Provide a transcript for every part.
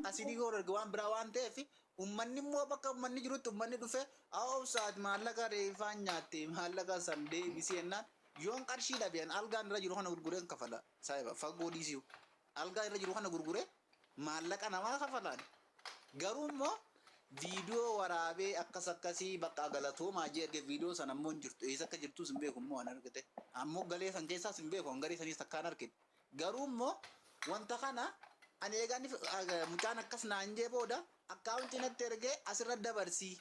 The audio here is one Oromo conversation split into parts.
asidi gore gwan brawante fi ummanni mo bakka ummanni jirutti ummanni dhufe aw saat maallaqa reefaa nyaatte maallaqa sandee bisienna yoon qarshii dhabiyan algaan irra jiru kana gurgureen kafala saayiba fagoo dhiisiu algaa irra jiru kana gurgure maallaqa namaa kafalaan garuu immoo viidiyoo waraabee akkas akkasii bakka galatoomaa jedhe viidiyoo sana immoo jirtu eessa akka jirtu sin beeku immoo waan argite ammoo galee san keessaa sin beeku galee sanis akkaan argite garuu immoo wanta kana ani eegaan mucaan akkas naan jee booda akkaawuntii natti ergee asirra dabarsii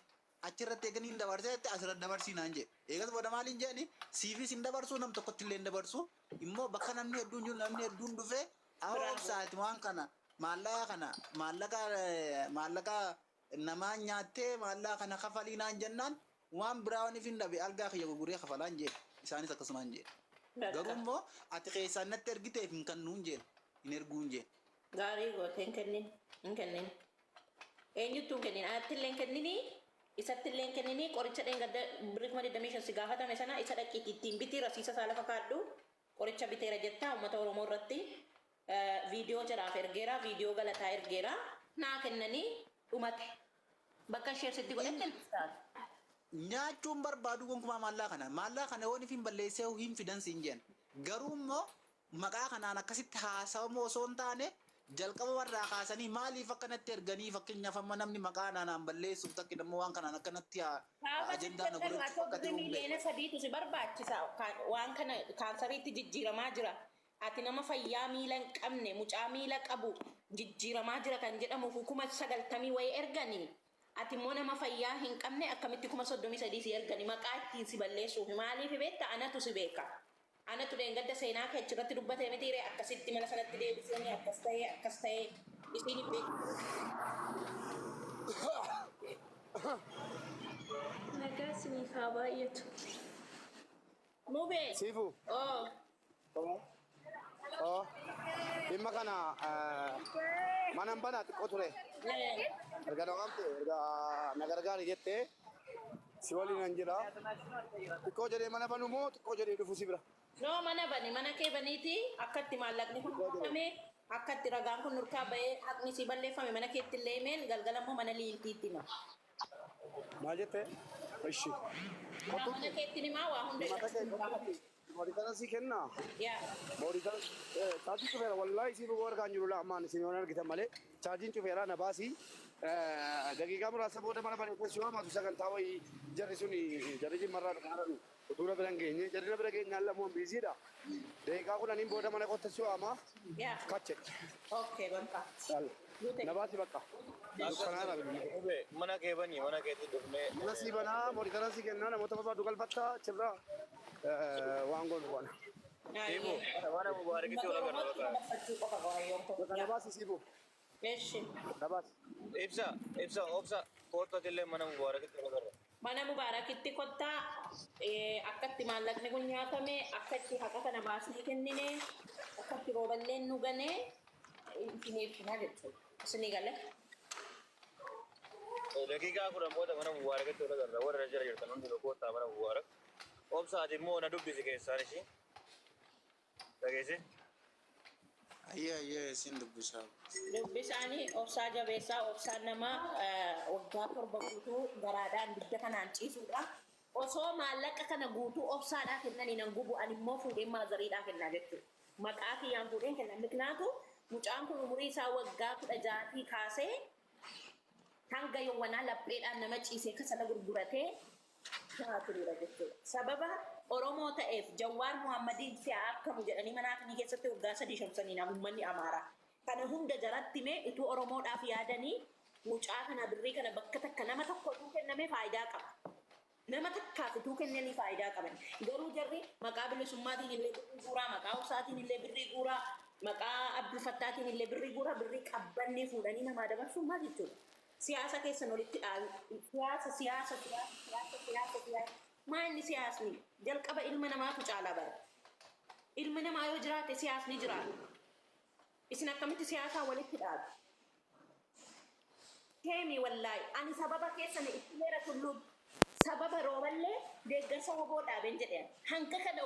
achirratti eeganii dabarsee asirra dabarsii naan jee eegas booda maaliin jeeni siifi sin dabarsuu nam tokkotti illee dabarsu immoo bakka namni hedduun jiru namni hedduun dhufee awwaabsaati waan kana maallaqa namaa nyaattee maallaqa kana kafalii naan jennaan waan biraawaniif hin dhabe algaa kiyya gurguree kafalaan jee isaanis akkasumaan jee garuu immoo ati keessaan natti ergiteef hin kannuun jee hin erguun jee. Gaarii goote hin kennin eenyuttuu hin kennin anatti illee hin kennini isatti illee hin kennini qoricha dheengadda birrii 25 si gaafatame sana isa dhaqiitti ittiin bitii rasiisa isaa lafa kaadhu qoricha biteera jettaa uummata Oromoo irratti viidiyoo jedhaaf ergeera viidiyoo galataa ergeera naa kennanii dhumate bakka ishee sitti godhatte nyaachuun barbaadu gonkumaa maallaa kana waan ifin balleessee hin fidansi hin jeen garuu immoo maqaa kanaan akkasitti haasawamoo osoo hin taane jalqaba warraa kaasanii maaliif akkanatti erganii fakkeenyaaf amma namni maqaa naanaan balleessuuf takki dammoo waan kanaan akkanatti ajendaa na godhachuuf akkatti miliyoona sadiitu si barbaachisa waan kana kaansariitti jijjiiramaa jira ati nama fayyaa miila hin qabne mucaa miila qabu jijjiiramaa jira kan jedhamu 90,000 wayii erganii ati immoo nama fayyaa hin qabne akkamitti 33 si erganii maqaa ittiin si balleessuuf maaliif beekta anatu si beeka anatu dheengadda seenaa kee achirratti dubbatee mitiire akkasitti mala sanatti deebisanii akkas ta'ee isiin beeku. Nagaa siniif haa baay'atu. Mubee. Siifu. Dhimma kana mana banaa xiqqoo ture. Erga dhaqamte erga na gargaari jettee si waliin nan jira. Xiqqoo jedhee mana banu moo xiqqoo jedhee dhufu si bira? No mana bani mana kee baniiti akkatti maallaqni kun qabame akkatti ragaan kun nurkaa bahee haqni si balleeffame mana keetti illee himeen galgala immoo mana liiltiitti hima. Maal jettee? Ishi. Mana keetti himaa waa hunda Moritana si kenna. yaa. Moritana charging cufeera wallahi si bu'uura kan jiru laamaan isin yoo argitan malee charging cufeera na baasii daqiiqaa muraasa booda mana bareeddee si waamatu sagantaa wayii jarri sun jarri jimmarraa dhugaadhaan utuura bira geenye jarri bira geenyaan lamuun biisiidha. Daqiiqaa kudhaniin booda mana qotta si waama. yaa. Kache. Okay banka. Na baasi bakka. Mana kee banii mana keetti dhufnee. Mana si banaa moritana si kennaa namoota barbaadu galfattaa chirraa waan goonu waan. Siibu mana mubaarakitti wal agarra. Na baasi siibu. Eeshi. Na baasi. Ibsa koottoti illee mana mubaarakitti wal agarra. Mana mubaarakitti kottaa akkatti maallaqni kun nyaatame akkatti haqa kana baasnee kennine akkatti rooballeen nu ganee infineeffinaa jechuudha. Isinii galee. Daqiiqaa kudhan booda mana mubaarakitti wal agarra. Warra jira jirtan hundi koottaa mana mubaarak. Obsaati immoo na dubbisi keessaan ishii. Dhageessi. Ayyee sin dubbisaa. Dubbisaanii obsaa jabeessaa obsaan namaa waggaa 7 guutuu garaadhaan dugda kanaan ciisuudha. Osoo maallaqa kana guutuu obsaadhaa kennanii nan gubu ani immoo fuudheen maazariidhaa kennaa jechuudha. Maqaa kiyyaan fuudheen kennan miknaatu mucaan kun umurii isaa waggaa 16 kaasee hanga yawwanaa lapheedhaan nama ciisee kasala gurguratee taatuudha jechuudha. Sababa Oromoo ta'eef Jawaar Muhammadiin si'a akkamu jedhanii mana akkamii keessatti waggaa 3 shamsanii na uummanni Amaaraa. Kana hunda jaratti mee ituu Oromoodhaaf yaadanii mucaa kana birrii kana bakka takka nama tokko ituu kenname faayidaa qaba. Nama takkaaf ituu kennanii faayidaa qaban. Garuu jarri maqaa bilisummaatiin illee birrii guuraa, maqaa obsaatiin illee birrii guuraa, maqaa Abdul Fattaatiin illee birrii guuraa, birrii qabbannee fuudhanii namaa dabarsuun maal jechuudha? Siyaasa keessan walitti dhaabu. Siyaasa. Maalni siyaasni jalqaba ilma namaatu caalaa bara. Ilmi namaa yoo jiraate siyaasni jiraatu. Isin akkamitti siyaasaa walitti dhaabu? Keemi wallaahi ani sababa keessan itti leera tulluun sababa rooballee deeggarsa woboo dhaabeen jedheen hanga kana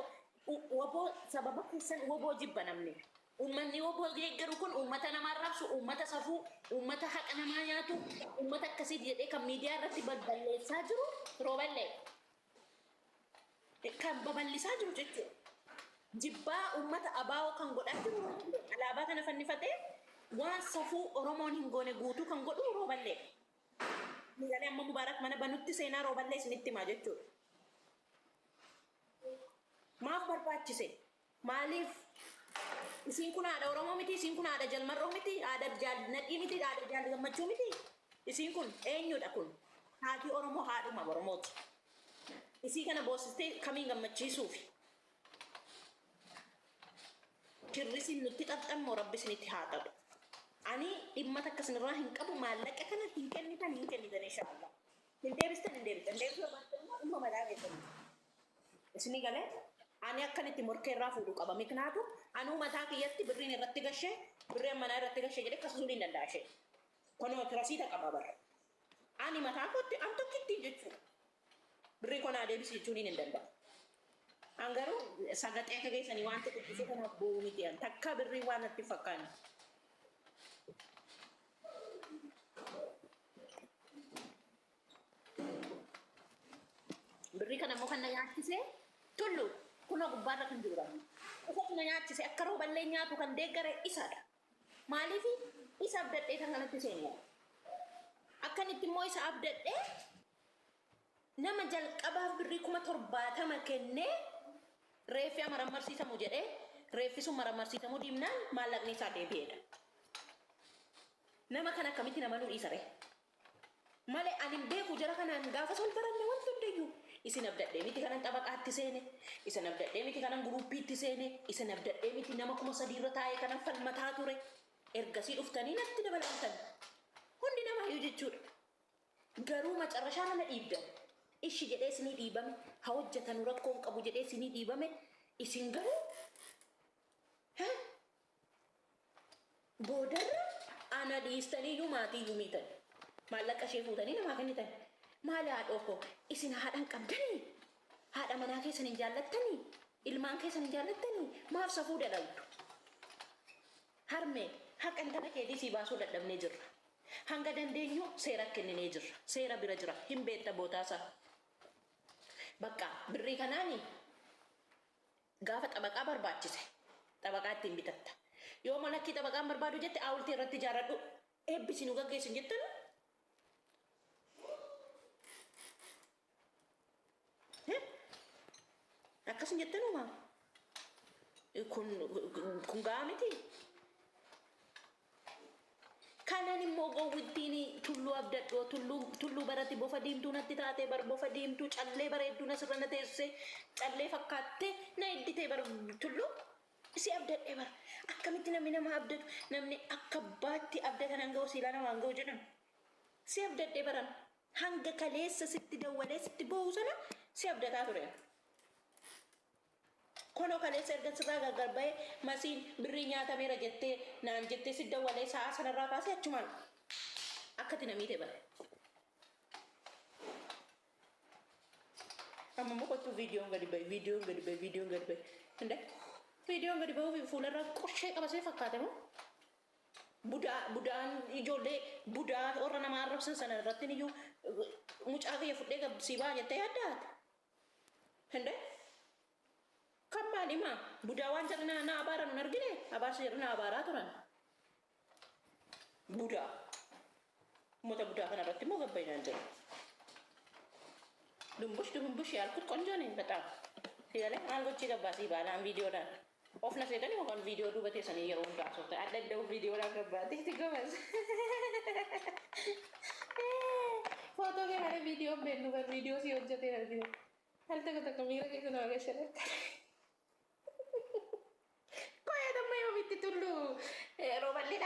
woboo sababa keessan woboo jibba namni Uummanni obbo deeggaru kun uummata nama arrabsu, uummata safuu, uummata haqa namaa nyaatu, uummata akkasii jedhee kan miidiyaa irratti balleessaa jiru rooballee. Kan babal'isaa jiru jechuudha. Jibbaa uummata abaa'oo kan godhaa jiru alaabaa kana fannifatee waan safuu Oromoon hin goone guutuu kan godhu rooballee. Miidhaganii amma Mubaarak mana banutti seenaa rooballee isinitti himaa jechuudha. Maaf barbaachise? Maaliif? Isin kun haadha Oromoo miti, isin kun haadha Jalmarroo miti, haadha Jaalladhii miti, haadha Jaal Gammachuu miti. Isin kun eenyudha kun? Haati Oromoo haadhuma Oromooti. Isii kana boosistee kamiin gammachiisuufi? Kirrisin nutti xaxxammoo rabbi isinitti haa ta'u. Ani dhimma takka isinirraa hin qabu maallaqa kana hin kennitan inshaallah. Hin deebistan deebisuu barbaaddan dhimma madaa beektan. Isinii galee ani akkanitti morkee irraa fuudhuu qaba. Miknaatu anuu mataa kiyyatti birriin irratti gashee birreen manaa irratti gashee jedhee akkasumas hin danda'a. Kunoo tirasiita qaba bara. Ani mataa kootti am tokkitti jechuudha. Birrii konaa deebisi jechuun hin danda'a. Angaruu sagaxee akka geessanii waan xixiqqisee kanaaf bo'uu miti an takka birrii waan natti fakkaanne. Birrii kana immoo kan na nyaachisee tullu kunoo gubbaarra kan jirudha. Isa na nyaachisee akka rooballee nyaatu kan deeggare isadha. Maaliif isa abdadhee kan kanatti seenee? Akkanitti immoo isa abdadhee nama jalqabaaf birrii 70,000 kennee reeffi maramarsiisamu jedhee reeffi sun maramarsiisamu diimnaan maallaqni isaa deebi'eedha. Nama kana akkamitti nama nu dhiisare? Malee ani beeku jara kanaan gaafa sol baranne wanti hundayyuu isin abdadhee miti kanan xabaqaatti seene, isin abdadhee miti kanan guruuppiitti seene, isin abdadhee miti nama 3,000 irra taa'ee kanan falmataa ture. Ergasii dhuftanii natti dabalamtan. Hundi namaayyuu jechuudha. Garuu macarrashaa nama dhiibdan. Ishi jedhee isinii dhiibame, haa hojjetanu rakkoon qabu jedhee isinii dhiibame, isin garuu boodarra ana dhiistaniiyyuu maatiiyyuu miitan. Maallaqa ishee fuutanii namaa kennitan. Maali haadhoo koo isin haadhaan qabdanii? Haadha manaa keessan hin jaallattanii? Ilmaan keessan hin jaallattanii? Maaf safuu dadhabdu? Harmee haqa intala keetii sii baasuu dadhabnee jirra. Hanga dandeenyu seera kenninee jirra. Seera bira jira. Hin beekta bootaasaa. Bakka birrii kanaani gaafa xabaqaa barbaachise xabaqaa ittiin bitatta. Yoo malakkii xabaqaan barbaadu jette awultii irratti ijaarradhu eebbisi nu gaggeessin jettan. Akkasin jettanuma kun ga'a miti. Kanan immoo gowwittiin tulluu abdadhoo tulluu baratti bofa diimtuu natti taatee bar bofa diimtuu callee bareedduu nasirra na teessee callee fakkaattee na idditee bar tulluu si abdadhee bar akkamitti namni nama abdatu namni akka baatti abdatan hanga wasiilaa nama hanga jedhan si abdadhee baran hanga kaleessa sitti dawwalee sitti boo'u sana si abdataa ture. Kono kaleessa erga sirraa gargarba'ee masiin birrii nyaatameera jettee naan jettee si dawwalee sa'a sanarraa kaasee achumaan akkatti namiite bare. Amma immoo kottu viidiyoon gadi bahe viidiyoon gadi bahe hinde viidiyoon gadi bahu fuularraa qorshee qabasee fakkaate moo budaan ijoollee budaa warra nama arrabsan sana irratti iyyuu mucaa kiyya fudhee gabsii baa jettee yaaddaata hinde. Kammaadhima budaa waan jedhan na abaaran hin argine abaarsa jedhu na abaaraa turan. Budaa ummata budaa kana irratti immoo gabbainaan jira. Dumbush yaalkut ቆንጆ ነኝ በጣም ሲገለ ማልጎቼ ገባሲ ባላን ቪዲዮዳን ኦፍ ነሰደን ወን ቪዲዮ ዱበቴ ሰኔ የሮ እንዳሶተ አደደው ቪዲዮዳን ገባቲ ትገባስ ፎቶ ገና ቪዲዮ በኑ ቪዲዮ ሲወጀቴ ነርዲ አልተከተከ ሚራ ከነ አገሸለ Kaya naman yung miti tulo. Roballi